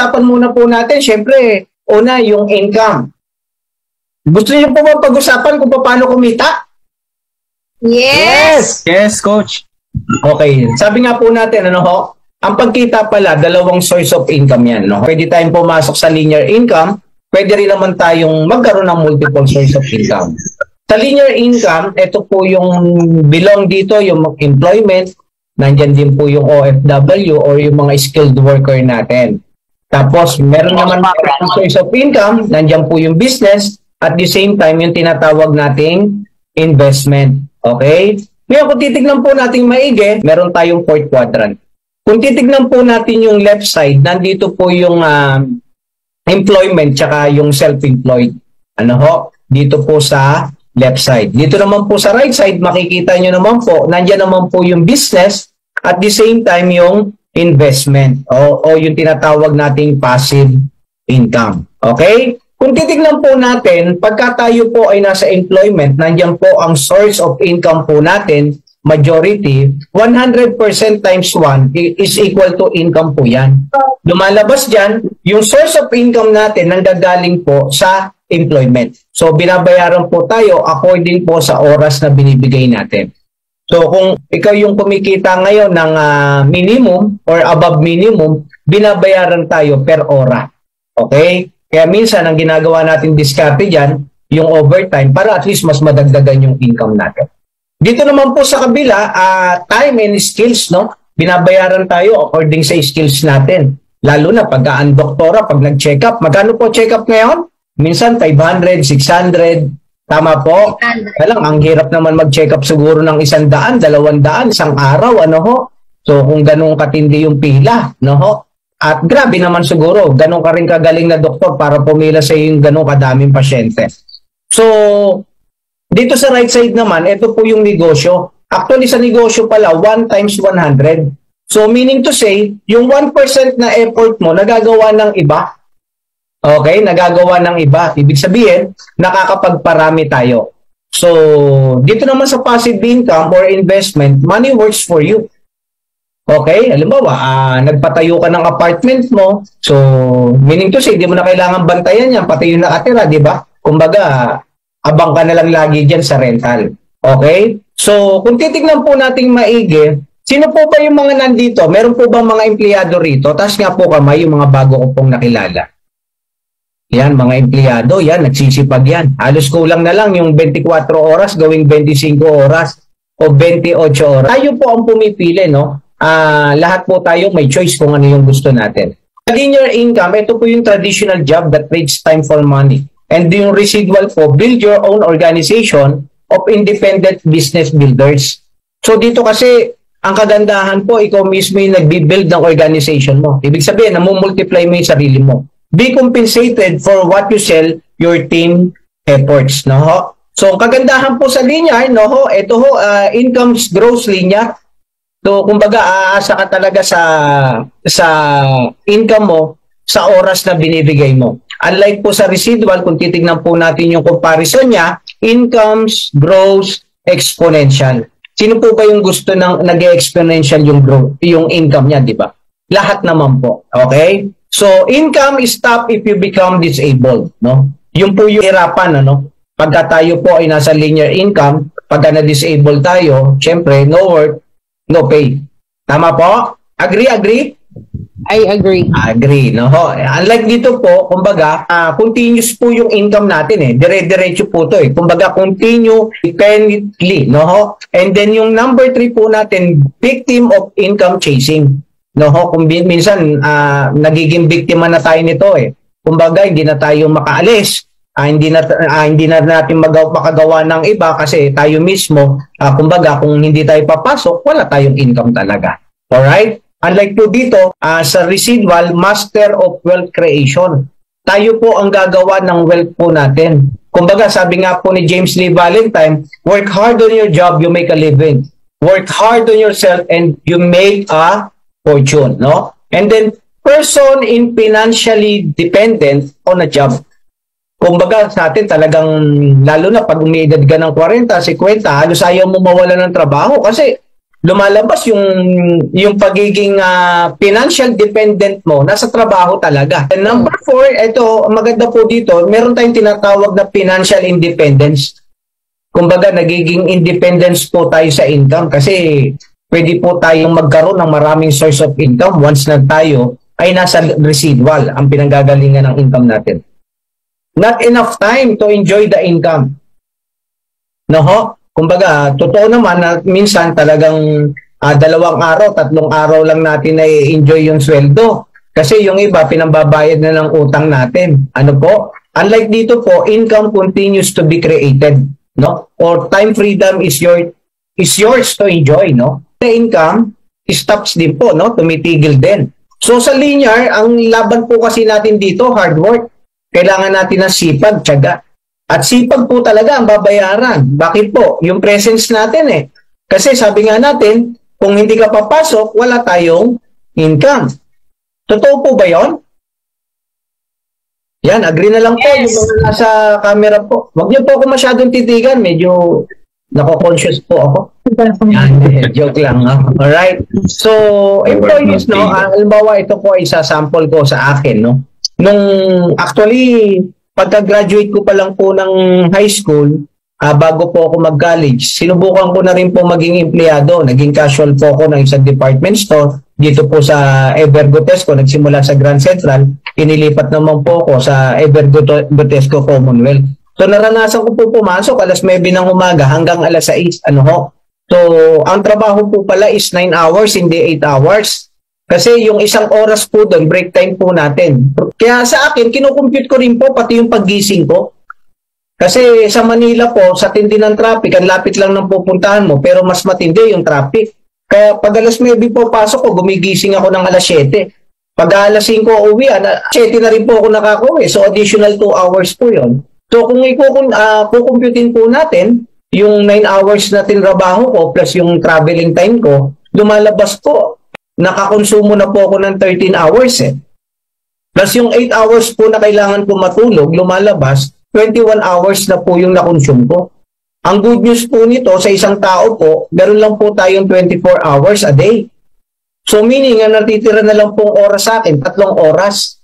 pag-usapan muna po natin, syempre, una, yung income. Gusto niyo po ba pag-usapan kung paano kumita? Yes! Yes, coach. Okay. Sabi nga po natin, ano ho, ang pagkita pala, dalawang source of income yan. No? Pwede tayong pumasok sa linear income, pwede rin naman tayong magkaroon ng multiple source of income. Sa linear income, ito po yung belong dito, yung employment, nandyan din po yung OFW or yung mga skilled worker natin. Tapos, meron naman source of income, nandyan po yung business, at the same time, yung tinatawag nating investment. Okay? Ngayon, kung titignan po natin maigi, meron tayong fourth quadrant. Kung titignan po natin yung left side, nandito po yung employment tsaka yung self-employed. Ano ho? Dito po sa left side. Dito naman po sa right side, makikita nyo naman po, nandyan naman po yung business at the same time yung investment o yung tinatawag nating passive income. Okay? Kung titignan po natin, pagka tayo po ay nasa employment, nandiyan po ang source of income po natin, majority, 100% times 1 is equal to income po yan. Lumalabas dyan, yung source of income natin nanggagaling po sa employment. So, binabayaran po tayo according po sa oras na binibigay natin. So, kung ikaw yung kumikita ngayon ng minimum or above minimum, binabayaran tayo per ora. Okay? Kaya minsan, ang ginagawa natin diskarte dyan, yung overtime, para at least mas madagdagan yung income natin. Dito naman po sa kabila, time and skills, no? Binabayaran tayo according sa skills natin. Lalo na pag ang doktora, pag nag-check-up, magkano po check-up ngayon? Minsan 500, 600, tama po? Kaya lang, ang hirap naman mag-check-up siguro ng 100, 200, isang araw, ano ho? So, kung ganun katindi yung pila, no ho? At grabe naman siguro, ganun ka rin kagaling na doktor para pumila sa yung ganun kadaming pasyente. So, dito sa right side naman, ito po yung negosyo. Actually, sa negosyo pala, 1 times 100. So, meaning to say, yung 1% na effort mo, nagagawa ng iba. Okay? Nagagawa ng iba. Ibig sabihin, nakakapagparami tayo. So, dito naman sa passive income or investment, money works for you. Okay? Halimbawa, nagpatayo ka ng apartment mo. So, meaning to say, di mo na kailangan bantayan yan, pati yung nakatira, di ba? Kumbaga, abang ka na lang lagi dyan sa rental. Okay? So, kung titignan po nating maigi, sino po ba yung mga nandito? Meron po ba mga empleyado rito? Tapos nga po kamay, yung mga bago ko pong nakilala. Yan, mga empleyado, yan, nagsisipag yan. Halos kulang na lang yung 24 oras, gawing 25 oras o 28 oras. Tayo po ang pumipili, no? Lahat po tayo may choice kung ano yung gusto natin. Linear income, ito po yung traditional job that trades time for money. And yung residual po, build your own organization of independent business builders. So dito kasi, ang kagandahan po, ikaw mismo yung nagbi-build ng organization mo. Ibig sabihin, namumultiply mo yung sarili mo. Be compensated for what you sell, your team efforts. No ho? So kagandahan po sa linear, no ho, ito ho, income grows linear. So, kumbaga, aasa ka talaga sa income mo sa oras na binibigay mo. Unlike po sa residual, kung titignan po natin yung comparison niya, incomes grows exponential. Sino po ba yung gusto ng nag-exponential yung growth, yung income niya, di ba? Lahat naman po. Okay? So, income is top if you become disabled. No? Yung po yung hirapan, ano? Pagka tayo po ay nasa linear income, pagka na-disable tayo, syempre, no work, no pay. Tama po? Agree? I agree. Agree, no? Unlike dito po, kumbaga, continuous po yung income natin eh. Dire-diretso po to eh. Kumbaga, continue independently, no? And then yung number 3 po natin, victim of income chasing. No? Kung minsan, nagiging biktima na tayo nito eh. Kumbaga, hindi na tayo makaalis. Hindi na natin makagawa ng iba kasi tayo mismo, kumbaga kung hindi tayo papasok, wala tayong income talaga. Alright? Unlike po dito, sa residual, master of wealth creation. Tayo po ang gagawa ng wealth po natin. Kumbaga, sabi nga po ni James Lee Valentine, work hard on your job, you make a living. Work hard on yourself and you make a fortune. No? And then, person in financially dependent on a job. Kumbaga sa atin talagang, lalo na pag umiedad ka ng 40, 50, halos ayaw mo mawala ng trabaho kasi lumalabas yung pagiging financial dependent mo nasa trabaho talaga. And number 4, ito maganda po dito, meron tayong tinatawag na financial independence. Kumbaga nagiging independence po tayo sa income kasi pwede po tayong magkaroon ng maraming source of income once na tayo ay nasa residual ang pinanggagalingan ng income natin. Not enough time to enjoy the income. No ho? Kumbaga, totoo naman na minsan talagang 2 araw, 3 araw lang natin na i-enjoy yung sweldo. Kasi yung iba, pinambabayad na ng utang natin. Ano po? Unlike dito po, income continues to be created. No? Or time freedom is yours to enjoy. No? The income stops din po. No? Tumitigil din. So sa linear, ang laban po kasi natin dito, hard work. Kailangan natin ng sipag, tiyaga. At sipag po talaga ang babayaran. Bakit po? Yung presence natin eh. Kasi sabi nga natin, kung hindi ka papasok, wala tayong income. Totoo po ba yon? Yan, agree na lang po yung mga nasa camera po. Huwag niyo po ako masyadong titigan. Medyo nako-conscious po ako. Yan, joke lang. Alright. So, employees, no? Halimbawa, ito po ay isa-sample ko sa akin, no? Actually, pagka-graduate ko pa lang po ng high school, bago po ako mag-college, sinubukan ko na rin po maging empleyado. Naging casual po ako ng isang department store. Dito po sa Evergotesco, nagsimula sa Grand Central. Inilipat naman po ako sa Evergotesco Commonwealth. So naranasan ko po pumasok alas 9 ng umaga hanggang alas 6. Ano ho? So ang trabaho po pala is 9 hours, hindi 8 hours. Kasi yung 1 oras po doon, break time po natin. Kaya sa akin, kinukompute ko rin po pati yung paggising ko. Kasi sa Manila po, sa tindi ng traffic, ang lapit lang ng pupuntahan mo, pero mas matindi yung traffic. Kaya pag alas 9 po pasok ko, gumigising ako ng alas 7. Pag alas 5 uwi, 7 na rin po ako nakaka-uwi. So additional 2 hours po yun. So kung kukumputin po natin, yung 9 hours na tinrabaho ko plus yung traveling time ko, lumalabas po. Nakakonsumo na po ako ng 13 hours eh. Plus yung 8 hours po na kailangan ko matulog, lumalabas, 21 hours na po yung nakonsume ko. Ang good news po nito, sa isang tao po, meron lang po tayong 24 hours a day. So meaning, ang natitira na lang pong oras sa akin, 3 oras.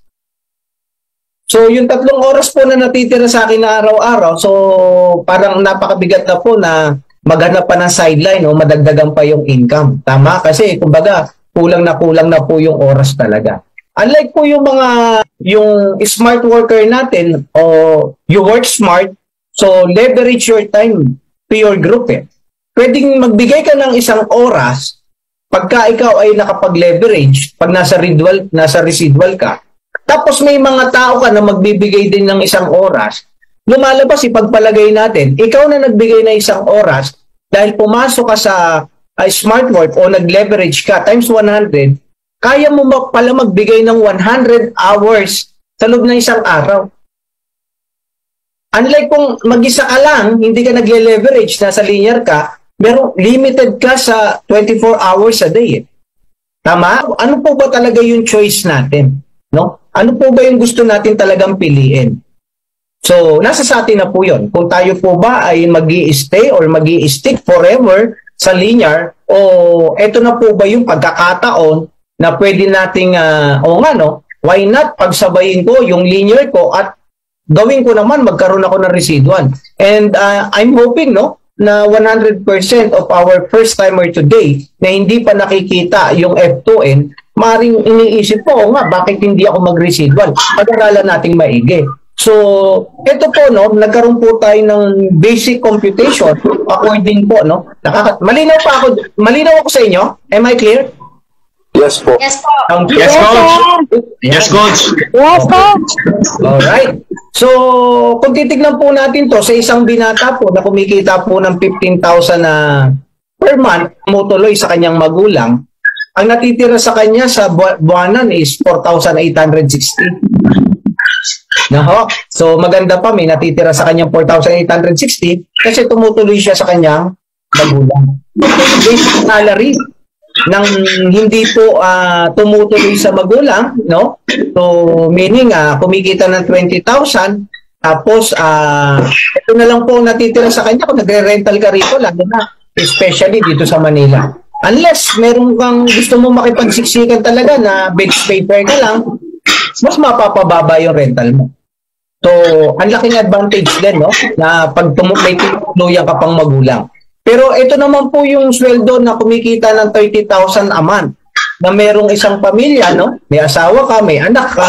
So yung 3 oras po na natitira sa akin na araw-araw, so parang napakabigat na po na maghanap pa ng sideline o madagdagan pa yung income. Tama? Kasi kumbaga, kulang na po yung oras talaga. Unlike po yung smart worker natin o you work smart, so leverage your time to your group eh. Pwedeng magbigay ka ng 1 oras pagka ikaw ay nakapag-leverage, pag nasa residual ka. Tapos may mga tao ka na magbibigay din ng 1 oras, lumalabas ipagpalagay natin, ikaw na nagbigay na 1 oras dahil pumasok ka sa smart work o nag-leverage ka times 100, kaya mo pala magbigay ng 100 hours sa loob ng 1 araw. Unlike kung mag-isa ka lang, hindi ka nagle-leverage, nasa linear ka, pero limited ka sa 24 hours a day. Tama? Ano po ba talaga yung choice natin? No? Ano po ba yung gusto natin talagang piliin? So, nasa sa atin na po yun. Kung tayo po ba ay mag-i-stay or mag-i-stick forever sa linear, o eto na po ba yung pagkakataon na pwede nating, why not pagsabayin ko yung linear ko at gawin ko naman magkaroon ako ng residual. And I'm hoping na 100% of our first-timer today na hindi pa nakikita yung F2N, maring iniisip po, bakit hindi ako mag-residual? Pag-aralan nating maigi. So, ito po, nagkaroon po tayo ng basic computation according po, malinaw ako sa inyo? Am I clear? Yes po. Yes po. Yes, Coach. Yes, Coach. Yes po. Alright. So, kung titignan po natin to sa isang binata po na kumikita po ng 15,000 na per month, tumutuloy sa kanyang magulang, ang natitira sa kanya sa buwanan is 4,860. So maganda pa, may natitira sa kanyang 4,860 kasi tumutuloy siya sa kanyang magulang. Basic salary nang hindi po tumutuloy sa magulang, so meaning kumikita ng 20,000 tapos ito na lang po natitira sa kanya kung nagre-rental ka rito, lalo na especially dito sa Manila. Unless meron kang gusto mo makipagsiksikan talaga na bench paper ka lang, mas mapapababa yung rental mo. So, ang laking advantage din, no? Na pag may tinutuluyan ka pang magulang. Pero ito naman po yung sweldo na kumikita ng 30,000 a month na merong isang pamilya, no? May asawa ka, may anak ka.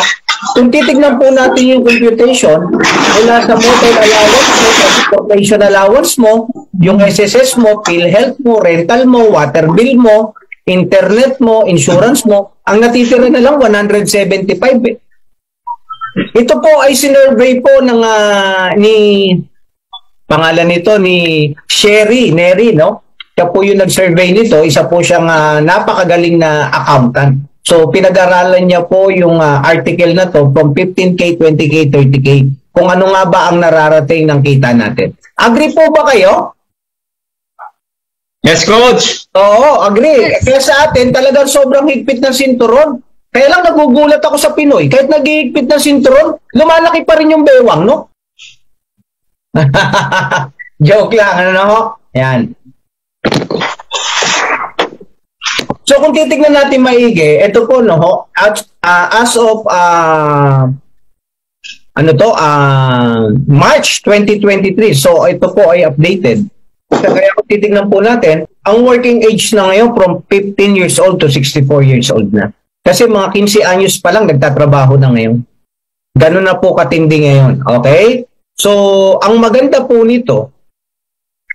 Kung titignan po natin yung computation, mula sa motor allowance mo, transportation allowance mo, yung SSS mo, PhilHealth mo, rental mo, water bill mo, internet mo, insurance mo, ang natitira na lang 175. Ito po ay sinurvey po ng pangalan nito ni Sherry Neri, no? Siya po yung nag-survey nito, isa po siyang napakagaling na accountant. So, pinag-aralan niya po yung article na to from 15K, 20K, 30K. Kung ano nga ba ang nararating ng kita natin. Agree po ba kayo? Yes, Coach. Oo, agree. Kaya sa atin, talagang sobrang higpit ng sinturon. Kaya lang nagugulat ako sa Pinoy. Kahit nag-higpit ng sinturon, lumalaki pa rin yung bewang, no? Joke lang, ano? Yan. So kung titignan natin maigi, ito po no, as of March 2023. So ito po ay updated. Kaya kung titignan po natin, ang working age na ngayon from 15 years old to 64 years old na. Kasi mga 15 anyos pa lang nagtatrabaho na ngayon. Ganun na po katindi ngayon. Okay? So ang maganda po nito,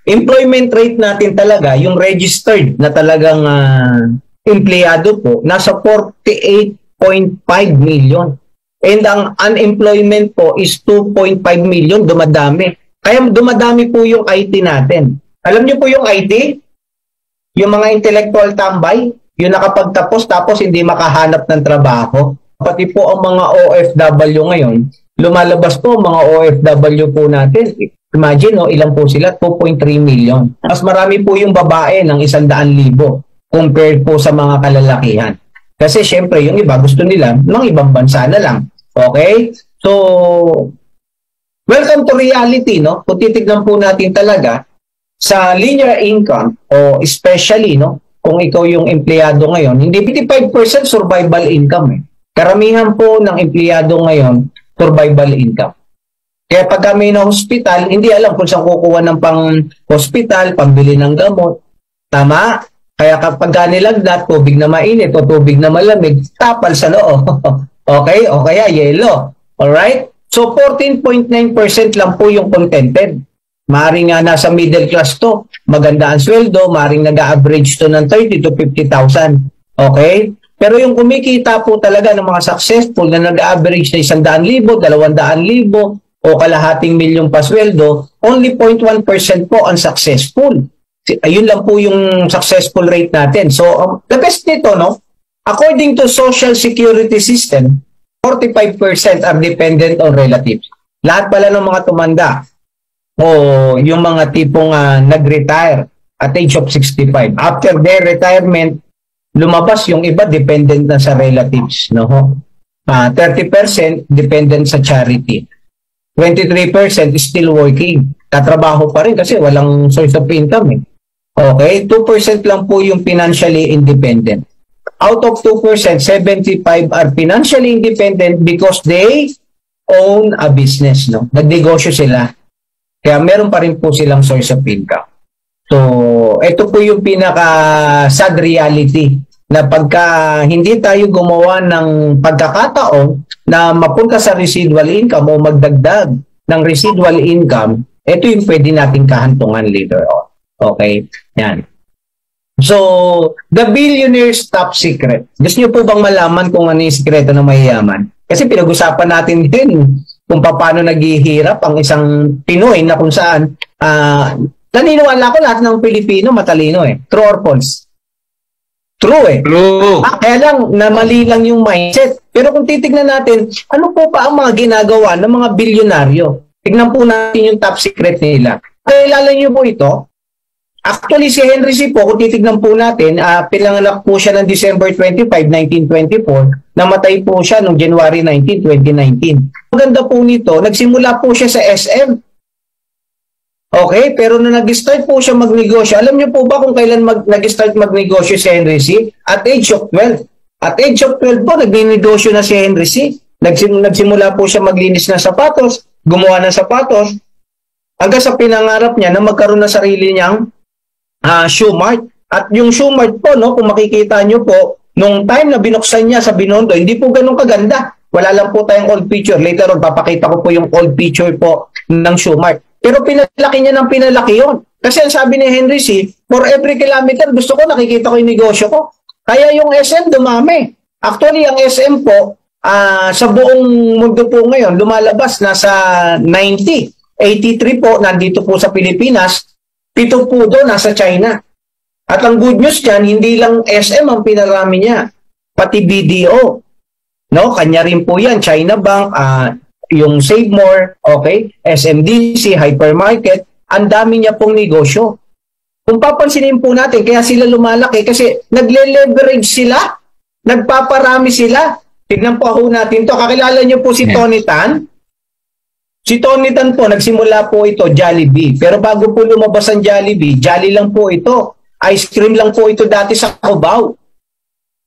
employment rate natin talaga, yung registered na talagang empleyado po, nasa 48.5 million. And ang unemployment po is 2.5 million, dumadami. Kaya dumadami po yung IT natin. Alam niyo po yung IT? Yung mga intellectual tambay, yung nakapagtapos tapos hindi makahanap ng trabaho. Pati po ang mga OFW ngayon, lumalabas po mga OFW po natin. Imagine, no, ilan po sila? 2.3 million. Mas marami po yung babae ng 100,000 compared po sa mga kalalakihan. Kasi syempre, yung iba gusto nila ng ibang bansa na lang. Okay? So, welcome to reality, no? Kung titignan po natin talaga sa linear income, o especially, no, kung ikaw yung empleyado ngayon, hindi 55% survival income. Eh. Karamihan po ng empleyado ngayon, survival income. Kaya pag kami na hospital, hindi alam kung saan kukuha ng pang-hospital, pambili ng gamot. Tama? Kaya kapag nilagdat, tubig na mainit o tubig na malamig, tapal sa loo. Okay? O kaya yelo. Alright? So 14.9% lang po yung contented. Maring nga nasa middle class to. Maganda ang sweldo, maring nag-average to ng 30 to 50,000. Okay? Pero yung kumikita po talaga ng mga successful na nag-average na 100,000, 200,000, o kalahating milyong pasweldo, only 0.1% po ang successful. Ayun lang po yung successful rate natin. So, the best nito, no? According to Social Security System, 45% are dependent on relatives. Lahat pala ng mga tumanda o yung mga tipong nag-retire at age of 65. After their retirement, lumabas yung iba dependent na sa relatives. No? 30% dependent sa charity. 23% is still working. Tatrabaho pa rin kasi walang source of income. Eh. Okay? 2% lang po yung financially independent. Out of 2%, 75 are financially independent because they own a business. No? Nagnegosyo sila. Kaya meron pa rin po silang source of income. So, ito po yung pinaka-sad reality na pagka hindi tayo gumawa ng pagkakataon na mapunta sa residual income o magdagdag ng residual income, ito yung pwede nating kahantungan later on. Okay? Yan. So, the billionaire's top secret. Gusto nyo po bang malaman kung ano yung sikreto ng mayayaman? Kasi pinag-usapan natin din kung paano naghihirap ang isang Pinoy na kung saan naniniwala ko lahat ng Pilipino matalino eh. True or false? True eh. True. Kaya lang, na mali lang yung mindset. Pero kung titignan natin, ano po pa ang mga ginagawa ng mga bilyonaryo? Tignan po natin yung top secret nila. Kilala niyo po ito? Actually, si Henry C. po, kung titignan po natin, pinanganak po siya ng December 25, 1924. Namatay po siya noong January 19, 2019. Maganda po nito, nagsimula po siya sa SM. Okay, pero nung nag-start po siya magnegosyo, alam niyo po ba kung kailan nag-start magnegosyo si Henry C? At age of 12. At age of 12 po, nagninegosyo na si Henry C. Nagsimula po siya maglinis ng sapatos, gumawa ng sapatos, hanggang sa pinangarap niya na magkaroon ng sarili niyang shoe mart. At yung shoe mart po, no, kung makikita niyo po, nung time na binuksan niya sa Binondo, hindi po ganun kaganda. Wala lang po tayong old picture. Later on, papakita ko po yung old picture po ng shoe mart. Pero pinalaki niya ng pinalaki yun. Kasi ang sabi ni Henry C., for every kilometer, gusto ko nakikita ko yung negosyo ko. Kaya yung SM dumami. Actually, ang SM po, sa buong mundo po ngayon, lumalabas nasa 90. 83 po, nandito po sa Pilipinas. 7 po doon, nasa China. At ang good news dyan, hindi lang SM ang pinarami niya. Pati BDO. No? Kanya rin po yan. China Bank, yung Save More, okay, SMDC, hypermarket, ang dami niya pong negosyo. Kung papansinin po natin, kaya sila lumalaki kasi nagle-leverage sila, nagpaparami sila. Tignan po ako natin to. Kakilala niyo po si Tony Tan? Si Tony Tan po, nagsimula po ito, Jollibee. Pero bago po lumabas ang Jollibee, Jolly lang po ito. Ice cream lang po ito dati sa Cubao.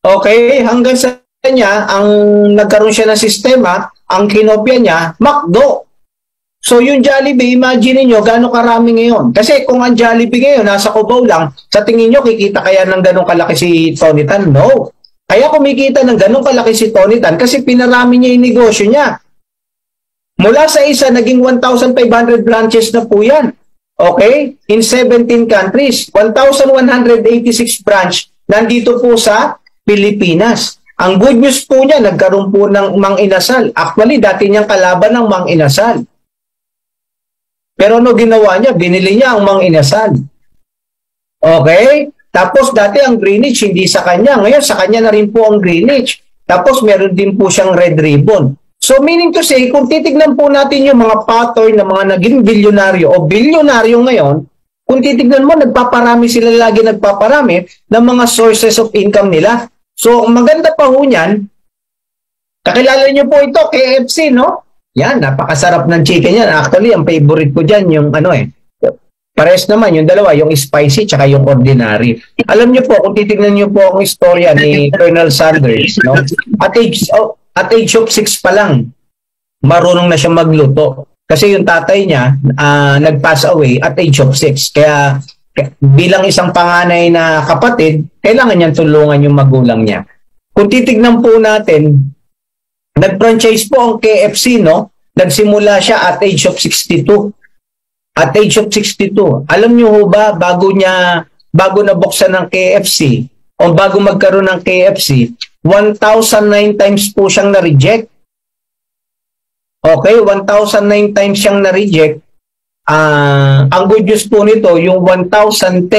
Okay, hanggang sa kanya, ang nagkaroon siya ng sistema, ang kinopya niya, McDo. So yung Jollibee, imagine niyo gaano karami ngayon. Kasi kung ang Jollibee ngayon, nasa Cubao lang, sa tingin niyo, kikita kaya ng ganong kalaki si Tony Tan? No. Kaya kumikita ng ganong kalaki si Tony Tan kasi pinarami niya yung negosyo niya. Mula sa isa, naging 1,500 branches na po yan. Okay? In 17 countries. 1,186 branch nandito po sa Pilipinas. Ang good news po niya, nagkaroon po ng Mang Inasal. Actually, dati niyang kalaban ng Mang Inasal. Pero ano ginawa niya? Binili niya ang Mang Inasal. Okay? Tapos dati ang Greenwich, hindi sa kanya. Ngayon, sa kanya na rin po ang Greenwich. Tapos meron din po siyang Red Ribbon. So meaning to say, kung titignan po natin yung mga pattern ng mga naging bilyonaryo o bilyonaryo ngayon, kung titignan mo, nagpaparami sila lagi nagpaparami ng mga sources of income nila. So, maganda pa ho niyan, kakilala niyo po ito, KFC, no? Yan, napakasarap ng chicken yan. Actually, ang favorite ko dyan, yung pares naman, yung dalawa, yung spicy tsaka yung ordinary. Alam niyo po, kung titignan niyo po ang istorya ni Colonel Sanders, no? At age of 6 pa lang, marunong na siya magluto. Kasi yung tatay niya, nag-pass away at age of 6. Kaya bilang isang panganay na kapatid, kailangan niyang tulungan yung magulang niya. Kung titignan po natin, nag-franchise po ang KFC, no? Nagsimula siya at age of 62. At age of 62. Alam niyo ho ba, bago nabuksan ng KFC, o bago magkaroon ng KFC, 1,009 times po siyang na-reject. Okay, 1,009 times siyang na-reject. Ang good news po nito, yung 1,010,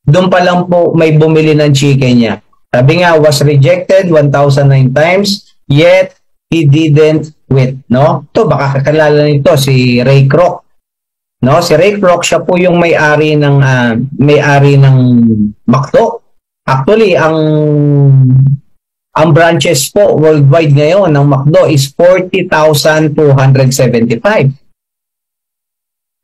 doon pa lang po may bumili ng chicken niya. Sabi nga, was rejected 1,009 times, yet he didn't quit. No? Ito, baka kakilala nito, si Ray Kroc. No? Si Ray Kroc, siya po yung may-ari ng McDo. Actually, ang branches po worldwide ngayon ng McDo is 40,275.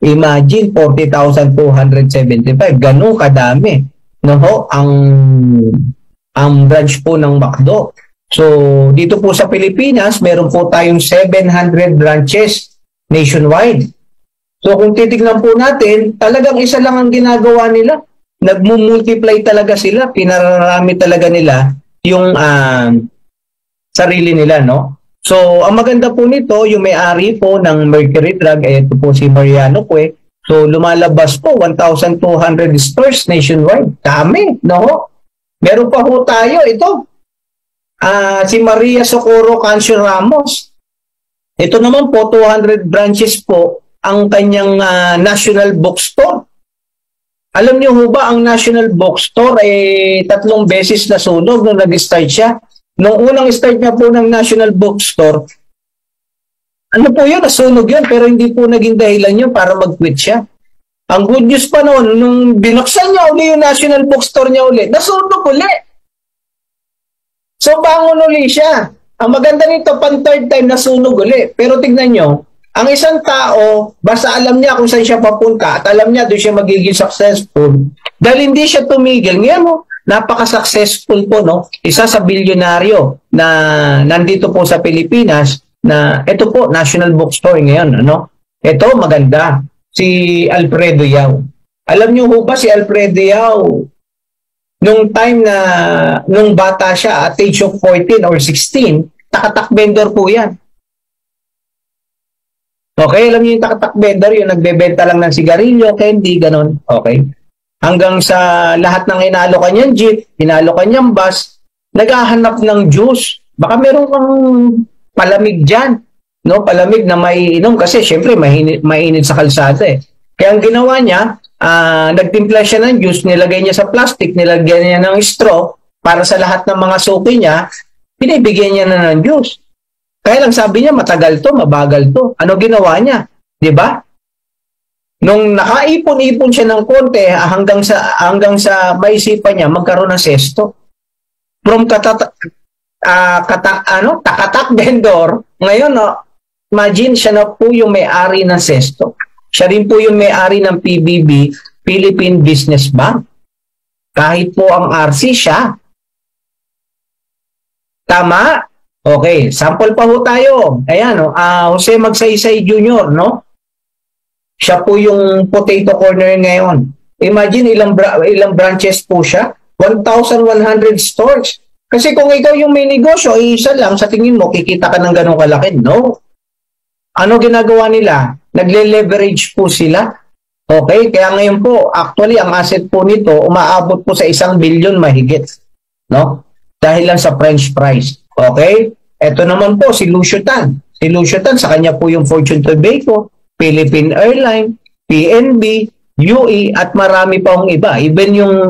Imagine, 40,275. Ganun kadami. No? Ang branch po ng McDo. So, dito po sa Pilipinas, meron po tayong 700 branches nationwide. So, kung titignan po natin, talagang isa lang ang ginagawa nila. Nagmumultiply talaga sila. Pinararami talaga nila yung sarili nila, no? So, ang maganda po nito, yung may-ari po ng Mercury Drug, ito po si Mariano Cue. So, lumalabas po, 1,200 stores nationwide. Dami, no? Meron pa po tayo, ito. Si Maria Socorro Cancio Ramos. Ito naman po, 200 branches po ang kanyang National Bookstore. Alam niyo ho ba, ang National Bookstore ay 3 beses nasunog nung nag-start siya. Nung unang start niya po ng National Bookstore, ano po yun, nasunog yun, pero hindi po naging dahilan yun para mag-quit siya. Ang good news pa noon, nung binuksan niya uli yung National Bookstore niya uli, nasunog uli. So, bangon uli siya. Ang maganda nito, pang third time nasunog uli. Pero tignan nyo, Ang isang tao, basta alam niya kung saan siya papunta at alam niya doon siya magiging successful, dahil hindi siya tumigil. Ngayon, no, napaka-successful po, no? Isa sa bilyonaryo na nandito po sa Pilipinas, na ito po, National Bookstore ngayon, ano? Ito, maganda. Si Alfredo Yao. Alam niyo ho ba si Alfredo Yao, nung time na, nung bata siya, at age of 14 or 16, takatak vendor po yan. Okay, alam niyo yung takatak vendor, yung nagbebenta lang ng sigarilyo, candy, ganon. Okay. Hanggang sa lahat ng hinalo kanyang jeep, hinalo kanyang bus, naghahanap ng juice. Baka meron kang palamig dyan, no? Palamig na maiinom kasi syempre mainit sa kalsada eh. Kaya ang ginawa niya, nagtimpla siya ng juice, nilagay niya sa plastic, nilagyan niya ng straw, para sa lahat ng mga suki niya, pinibigyan niya na ng juice. Kaya lang sabi niya, matagal to, mabagal to. Ano ginawa niya? Di ba? Nung nakaipon-ipon siya ng konti, hanggang sa maisipan niya, magkaroon ng sesto. From takatak vendor, ngayon, no, imagine siya na po yung may-ari ng sesto. Siya rin po yung may-ari ng PBB, Philippine Business Bank. Kahit po ang RC siya. Tama? Okay, sample pa ho tayo. Ayan, no? Jose Magsaysay Jr., no? Siya po yung potato corner ngayon. Imagine ilang branches po siya. 1,100 stores. Kasi kung ikaw yung may negosyo, isa lang, sa tingin mo, kikita ka ng ganong kalaki. No. Ano ginagawa nila? Nagle-leverage po sila. Okay, kaya ngayon po, actually, ang asset po nito, umaabot po sa 1 billion mahigit. No? Dahil lang sa French fries. Okay? Ito naman po, si Lucio Tan. Si Lucio Tan, sa kanya po yung Fortune Tobacco, Philippine Airlines, PNB, UE, at marami pa hong iba. Even yung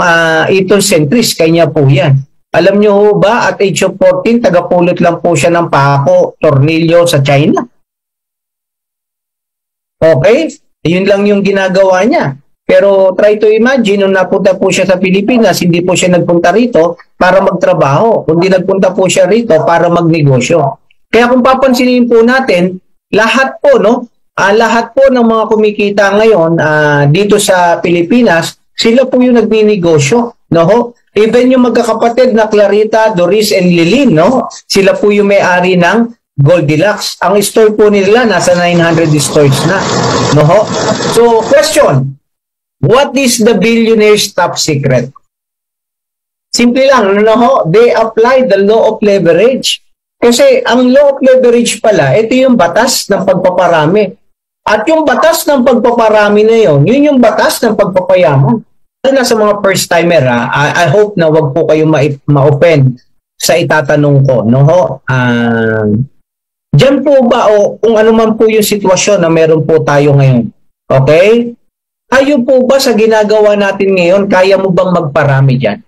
Eton Centris, kanya po yan. Alam nyo ho ba, at age of 14, tagapulot lang po siya ng pako, tornilyo sa China. Okay? Yun lang yung ginagawa niya. Pero try to imagine, nung napunta po siya sa Pilipinas, hindi po siya nagpunta rito para magtrabaho. Kundi nagpunta po siya rito para magnegosyo. Kaya kung papansinin po natin, lahat po, no? Lahat po ng mga kumikita ngayon dito sa Pilipinas, sila po yung nagninegosyo, no? Even yung magkakapatid na Clarita, Doris, and Lilin, no? Sila po yung may-ari ng Goldilocks. Ang store po nila, nasa 900 stores na. No? So, question. What is the billionaire's top secret? Simple lang, no? They apply the law of leverage. Kasi ang law of leverage pala, ito yung batas ng pagpaparami. At yung batas ng pagpaparami na yun yung batas ng pagpapayaman. Na sa mga first timer, I hope na wag po kayong ma-offend sa itatanong ko, no? Diyan po ba o kung ano man po yung sitwasyon na meron po tayo ngayon? Okay? Tayo po ba sa ginagawa natin ngayon, kaya mo bang magparami dyan?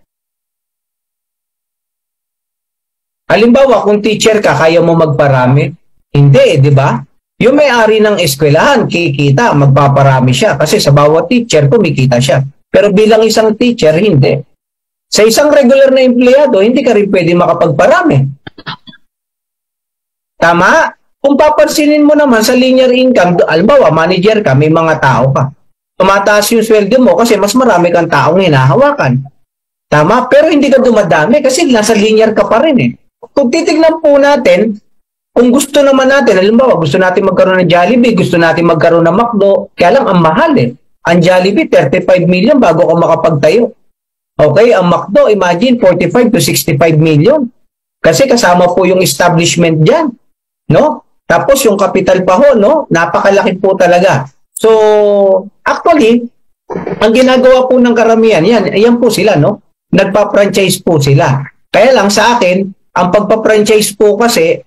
Halimbawa, kung teacher ka, kaya mo magparami? Hindi, di ba? Yung may-ari ng eskwelahan, kikita, magpaparami siya. Kasi sa bawat teacher, kumikita siya. Pero bilang isang teacher, hindi. Sa isang regular na empleyado, hindi ka rin pwede makapagparami. Tama? Kung papansinin mo naman sa linear income, halimbawa, manager ka, may mga tao ka. Tumataas yung sweldo mo kasi mas marami kang taong hinahawakan. Tama? Pero hindi ka dumadami kasi nasa linear ka pa rin eh. Kung titignan po natin, kung gusto naman natin, halimbawa, gusto natin magkaroon ng Jollibee, gusto natin magkaroon ng McDo, kaya lang ang mahal eh. Ang Jollibee, 35 million bago ka makapagtayo. Okay, ang McDo, imagine, 45 to 65 million. Kasi kasama po yung establishment dyan. No? Tapos yung capital pa ho, no? Napakalaki po talaga. So, actually, ang ginagawa po ng karamihan, yan po sila, no? Nagpa-franchise po sila. Kaya lang sa akin, ang pagpa-franchise po kasi,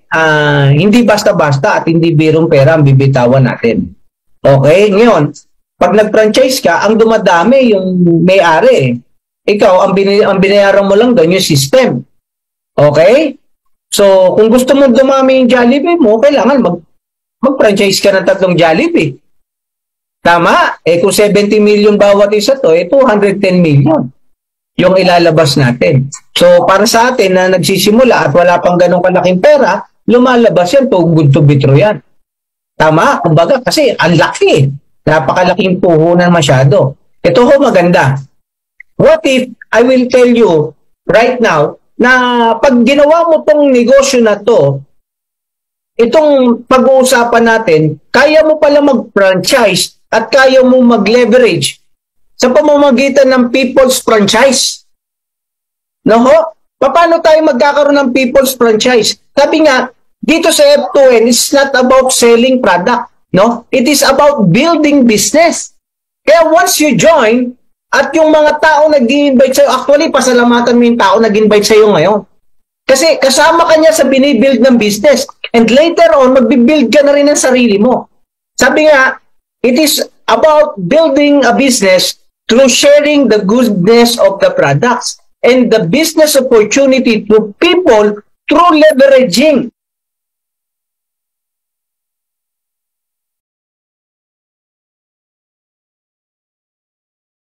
hindi basta-basta at hindi birong pera ang bibitawan natin. Okay? Ngayon, pag nag-franchise ka, ang dumadami yung may-ari. Ikaw, ang binayaran mo lang doon yung system. Okay? So, kung gusto mo dumami yung Jollibee mo, kailangan mag-franchise ka ng 3 Jollibee. Tama? Eh kung 70 million bawat isa to, 210 million yung ilalabas natin. So, para sa atin na nagsisimula at wala pang ganong kalaking pera, lumalabas yan, too good to be true yan. Tama, kumbaga kasi ang laki. Napakalaking puhunan masyado. Ito ho maganda. What if I will tell you right now na pag ginawa mo tong negosyo na to, itong pag-uusapan natin, kaya mo pala mag-franchise at kaya mo mag-leverage sa pamamagitan ng people's franchise. No ho? Paano tayo magkakaroon ng people's franchise? Sabi nga, dito sa F2N, it's not about selling product. No? It is about building business. Kaya once you join, at yung mga tao nag-invite sa'yo, actually, pasalamatan mo yung tao nag-invite sa'yo ngayon. Kasi kasama ka niya sa binibuild ng business. And later on, magbibuild ka na rin ng sarili mo. Sabi nga, it is about building a business through sharing the goodness of the products and the business opportunity to people through leveraging